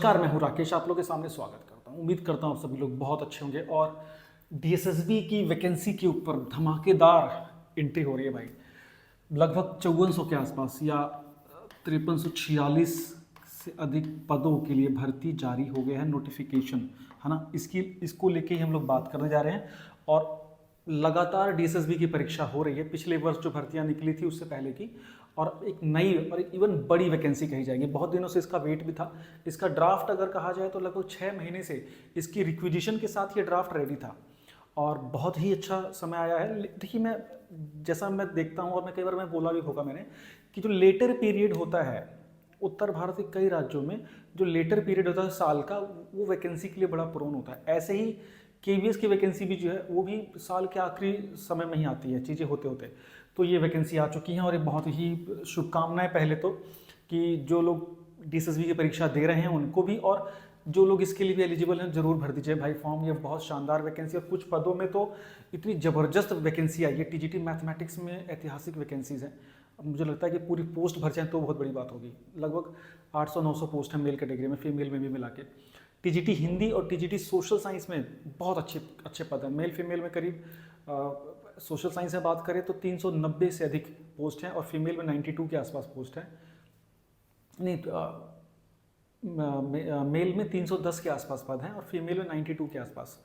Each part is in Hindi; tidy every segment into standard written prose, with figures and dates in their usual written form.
नमस्कार, मैं हूं राकेश, आप लोगों के सामने स्वागत करता हूं। उम्मीद करता हूं आप सभी लोग बहुत अच्छे होंगे। और डीएसएसबी की वैकेंसी के ऊपर धमाकेदार एंट्री हो रही है भाई। लगभग 5400 के आसपास या 5346 से अधिक पदों के लिए भर्ती जारी हो गया है, नोटिफिकेशन है ना। इसको लेके ही हम लोग बात करने जा रहे हैं। और लगातार डीएसएसबी की परीक्षा हो रही है, पिछले वर्ष जो भर्तियां निकली थी उससे पहले की, और एक नई और एक इवन बड़ी वैकेंसी कही जाएगी। बहुत दिनों से इसका वेट भी था। इसका ड्राफ्ट अगर कहा जाए तो लगभग 6 महीने से इसकी रिक्विजिशन के साथ ये ड्राफ्ट रेडी था और बहुत ही अच्छा समय आया है। देखिए, मैं जैसा मैं देखता हूँ और मैं कई बार मैं बोला भी होगा मैंने कि जो लेटर पीरियड होता है उत्तर भारत के कई राज्यों में, जो लेटर पीरियड होता है साल का, वो वैकेंसी के लिए बड़ा प्रोन होता है। ऐसे ही केवीएस की वैकेंसी भी जो है वो भी साल के आखिरी समय में ही आती है, चीज़ें होते होते। तो ये वैकेंसी आ चुकी हैं और ये बहुत ही शुभकामनाएं पहले तो कि जो लोग डीएसएसबी की परीक्षा दे रहे हैं उनको भी, और जो लोग इसके लिए भी एलिजिबल हैं ज़रूर भर दीजिए भाई फॉर्म। ये बहुत शानदार वैकेंसी, और कुछ पदों में तो इतनी ज़बरदस्त वैकेंसी आई है। टीजीटी मैथमेटिक्स में ऐतिहासिक वैकेंसीज़ हैं। अब मुझे लगता है कि पूरी पोस्ट भर जाए तो बहुत बड़ी बात होगी। लगभग 800-900 पोस्ट हैं मेल कैटेगरी में, फीमेल में भी मिला के। टीजीटी हिंदी और टीजीटी सोशल साइंस में बहुत अच्छे पद हैं। मेल फीमेल में करीब सोशल साइंस में बात करें तो 390 से अधिक पोस्ट हैं और फीमेल में 92 के आसपास पोस्ट हैं। नहीं, मेल में 310 के आसपास पद हैं और फीमेल में 92 के आसपास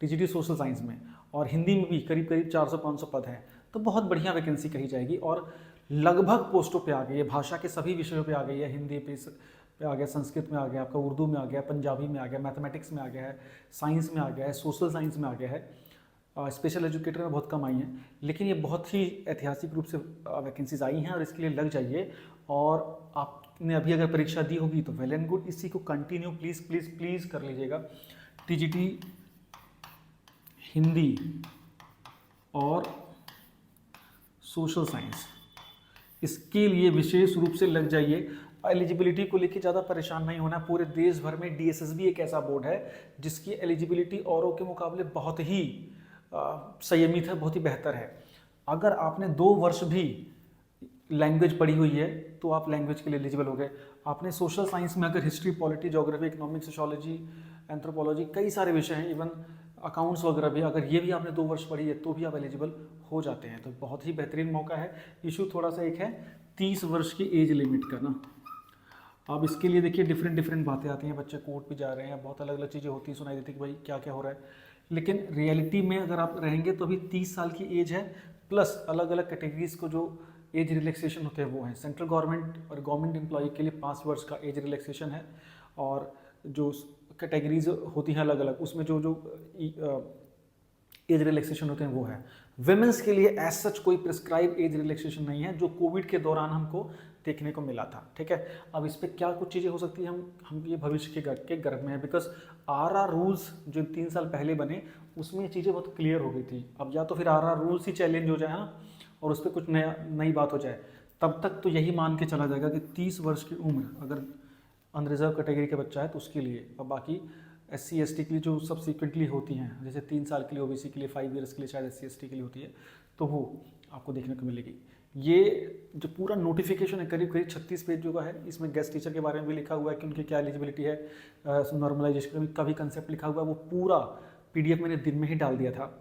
टीजीटी सोशल साइंस में। और हिंदी में भी करीब 400-500 पद हैं। तो बहुत बढ़िया वैकेंसी कही जाएगी और लगभग पोस्टों पे आ गई है। भाषा के सभी विषयों पे आ गई है। हिंदी पे आ गया, संस्कृत में आ गया, आपका उर्दू में आ गया, पंजाबी में आ गया, मैथमेटिक्स में आ गया है, साइंस में आ गया है, सोशल साइंस में आ गया है। स्पेशल एजुकेटर में बहुत कम आई हैं, लेकिन ये बहुत ही ऐतिहासिक रूप से वैकेंसीज आई हैं और इसके लिए लग जाइए। और आपने अभी अगर परीक्षा दी होगी तो वेल एंड गुड, इसी को कंटिन्यू प्लीज़ प्लीज़ प्लीज़ कर लीजिएगा। टीजीटी हिंदी और सोशल साइंस, इसके लिए विशेष रूप से लग जाइए। एलिजिबिलिटी को लेकर ज़्यादा परेशान नहीं होना। पूरे देश भर में डीएसएसबी एक ऐसा बोर्ड है जिसकी एलिजिबिलिटी औरों के मुकाबले बहुत ही संयमित है, बहुत ही बेहतर है। अगर आपने 2 वर्ष भी लैंग्वेज पढ़ी हुई है तो आप लैंग्वेज के लिए एलिजिबल हो गए। आपने सोशल साइंस में अगर history, polity, geography, economics, sociology, anthropology, कई सारे विषय हैं, इवन अकाउंट्स वगैरह भी, अगर ये भी आपने 2 वर्ष पढ़ी है तो भी आप एलिजिबल हो जाते हैं। तो बहुत ही बेहतरीन मौका है। इशू थोड़ा सा एक है 30 वर्ष की एज लिमिट का ना। अब इसके लिए देखिए डिफरेंट बातें आती हैं, बच्चे कोर्ट भी जा रहे हैं, बहुत अलग अलग चीज़ें होती हैं, सुनाई देती कि भाई क्या क्या हो रहा है। लेकिन रियलिटी में अगर आप रहेंगे तो अभी 30 साल की एज है, प्लस अलग अलग कैटेगरीज को जो एज रिलैक्सेशन होते हैं वो हैं। सेंट्रल गवर्नमेंट और गवर्नमेंट एम्प्लॉय के लिए 5 वर्ष का एज रिलैक्सेशन है, और जो कैटेगरीज होती हैं अलग अलग उसमें जो एज रिलैक्सेशन होते हैं वो है। विमेंस के लिए एज सच कोई प्रिस्क्राइब एज रिलैक्सेशन नहीं है, जो कोविड के दौरान हमको देखने को मिला था। ठीक है, अब इस पर क्या कुछ चीज़ें हो सकती हैं, हम ये भविष्य के गर्भ में है। बिकॉज आरआर रूल्स जो 3 साल पहले बने उसमें ये चीज़ें बहुत क्लियर हो गई थी। अब या तो फिर आरआर रूल्स ही चैलेंज हो जाए ना, और उस पर कुछ नई बात हो जाए, तब तक तो यही मान के चला जाएगा कि 30 वर्ष की उम्र अगर अनरिजर्व कैटेगरी का बच्चा है तो उसके लिए। अब बाकी SC ST के लिए जो सब्सिक्वेंटली होती हैं, जैसे 3 साल के लिए OBC के लिए, 5 ईयर्स के लिए शायद SC ST के लिए होती है, तो वो आपको देखने को मिलेगी। ये जो पूरा नोटिफिकेशन है करीब 36 पेज का है। इसमें गेस्ट टीचर के बारे में भी लिखा हुआ है कि उनकी क्या एलिजिबिलिटी है, नॉर्मलाइजेशन का भी कंसेप्ट लिखा हुआ है। वो पूरा PDF मैंने दिन में ही डाल दिया था।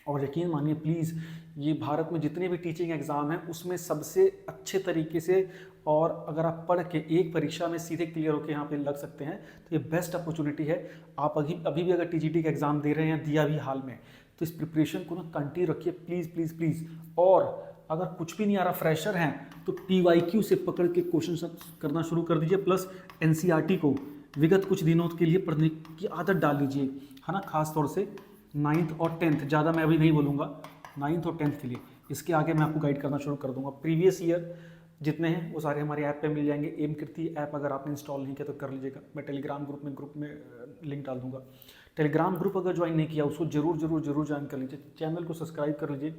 और यकीन मानिए प्लीज़, ये भारत में जितने भी टीचिंग एग्ज़ाम हैं उसमें सबसे अच्छे तरीके से, और अगर आप पढ़ के एक परीक्षा में सीधे क्लियर होकर यहाँ पे लग सकते हैं तो ये बेस्ट अपॉर्चुनिटी है। आप अभी भी अगर TGT का एग्ज़ाम दे रहे हैं, दिया भी हाल में, तो इस प्रिपरेशन को ना कंटिन्यू रखिए प्लीज़ प्लीज़ प्लीज़। और अगर कुछ भी नहीं आ रहा, फ्रेशर हैं, तो PYQ से पकड़ के क्वेश्चन करना शुरू कर दीजिए। प्लस NCERT को विगत कुछ दिनों के लिए पढ़ने की आदत डाल लीजिए, है ना। खास तौर से 9th और 10th, ज़्यादा मैं अभी नहीं बोलूँगा, 9th और 10th के लिए। इसके आगे मैं आपको गाइड करना शुरू कर दूँगा। प्रीवियस ईयर जितने हैं वो सारे हमारे ऐप पे मिल जाएंगे। एम कीर्ति ऐप अगर आपने इंस्टॉल नहीं किया तो कर लीजिएगा। मैं टेलीग्राम ग्रुप में लिंक डाल दूँगा। टेलीग्राम ग्रुप अगर ज्वाइन नहीं किया उसको जरूर ज्वाइन कर लीजिए। चैनल को सब्सक्राइब कर लीजिए।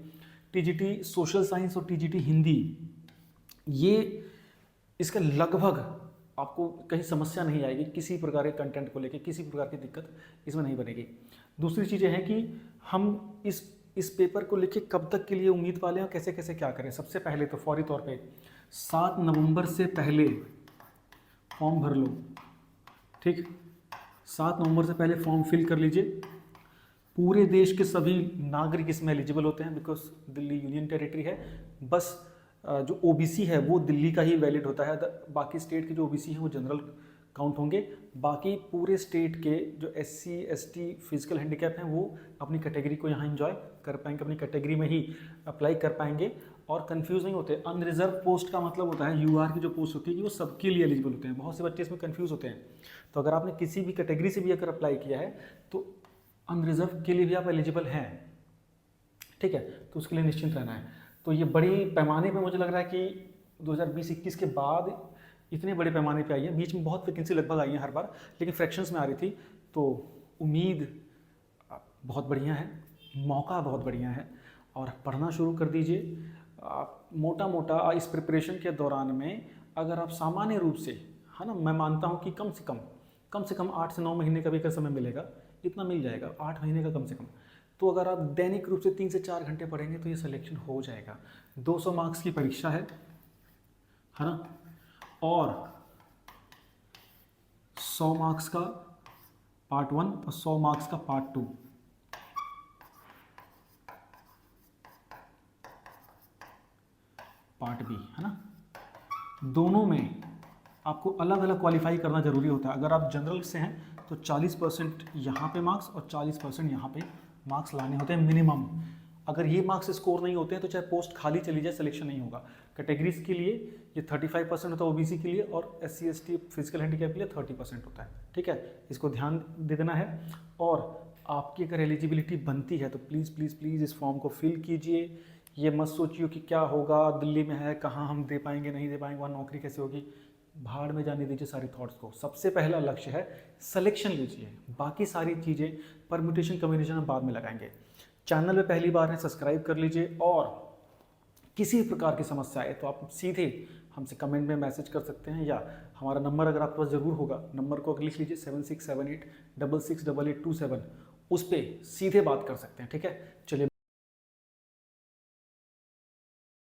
TGT सोशल साइंस और TGT हिंदी, ये इसका लगभग आपको कहीं समस्या नहीं आएगी। किसी प्रकार के कंटेंट को लेके किसी प्रकार की दिक्कत इसमें नहीं बनेगी। दूसरी चीज़ें हैं कि हम इस पेपर को लेके कब तक के लिए उम्मीद वाले हैं और कैसे कैसे क्या करें। सबसे पहले तो फौरी तौर पे 7 नवंबर से पहले फॉर्म भर लो। ठीक, 7 नवंबर से पहले फॉर्म फिल कर लीजिए। पूरे देश के सभी नागरिक इसमें एलिजिबल होते हैं, बिकॉज दिल्ली यूनियन टेरिटरी है। बस जो ओबीसी है वो दिल्ली का ही वैलिड होता है, बाकी स्टेट के जो ओबीसी हैं वो जनरल काउंट होंगे। बाकी पूरे स्टेट के जो एससी एसटी फिजिकल हैंडीकैप हैं वो अपनी कैटेगरी को यहाँ एंजॉय कर पाएंगे, अपनी कैटेगरी में ही अप्लाई कर पाएंगे और कंफ्यूज नहीं होते। अनरिजर्व पोस्ट का मतलब होता है यूआर की जो पोस्ट होती है कि वो सबके लिए एलिजिबल होते हैं। बहुत से बच्चे इसमें कंफ्यूज होते हैं। तो अगर आपने किसी भी कैटेगरी से भी अगर अप्लाई किया है तो अनरिजर्व के लिए भी आप एलिजिबल हैं, ठीक है, तो उसके लिए निश्चिंत रहना है। तो ये बड़ी पैमाने पे मुझे लग रहा है कि 2020-21 के बाद इतने बड़े पैमाने पे आई है। बीच में बहुत वैकेंसी लगभग आई है हर बार, लेकिन फ्रैक्शंस में आ रही थी। तो उम्मीद बहुत बढ़िया है, मौका बहुत बढ़िया है और पढ़ना शुरू कर दीजिए। मोटा मोटा इस प्रिपरेशन के दौरान में अगर आप सामान्य रूप से, है ना, मैं मानता हूँ कि कम से कम 8 से 9 महीने का भी अगर समय मिलेगा, इतना मिल जाएगा, 8 महीने का कम से कम। तो अगर आप दैनिक रूप से 3 से 4 घंटे पढ़ेंगे तो ये सिलेक्शन हो जाएगा। 200 मार्क्स की परीक्षा है ना, और 100 मार्क्स का पार्ट 1 और 100 मार्क्स का पार्ट 2। पार्ट बी, है ना। दोनों में आपको अलग अलग क्वालिफाई करना जरूरी होता है। अगर आप जनरल से हैं तो 40% यहाँ पे मार्क्स और 40% यहाँ पे मार्क्स लाने होते हैं मिनिमम। अगर ये मार्क्स स्कोर नहीं होते हैं तो चाहे पोस्ट खाली चली जाए, सिलेक्शन नहीं होगा। कैटेगरीज के लिए ये 35% होता है ओबीसी के लिए, और एससी एसटी फिजिकल हैंडीकैप के लिए 30% होता है, ठीक है। इसको ध्यान दे देना है। और आपकी अगर एलिजिबिलिटी बनती है तो प्लीज़ प्लीज़ प्लीज़ इस फॉर्म को फिल कीजिए। ये मत सोचिए कि क्या होगा, दिल्ली में है, कहाँ हम दे पाएंगे नहीं दे पाएंगे, वहाँ नौकरी कैसे होगी। भाड़ में जाने दीजिए सारी थॉट्स को। सबसे पहला लक्ष्य है सिलेक्शन लीजिए, बाकी सारी चीज़ें परम्यूटेशन कम्बिनेशन हम बाद में लगाएंगे। चैनल में पहली बार है, सब्सक्राइब कर लीजिए। और किसी प्रकार की समस्या है तो आप सीधे हमसे कमेंट में मैसेज कर सकते हैं, या हमारा नंबर अगर आपके पास ज़रूर होगा, नंबर को लिख लीजिए 7678668827, उस पर सीधे बात कर सकते हैं, ठीक है। चलिए।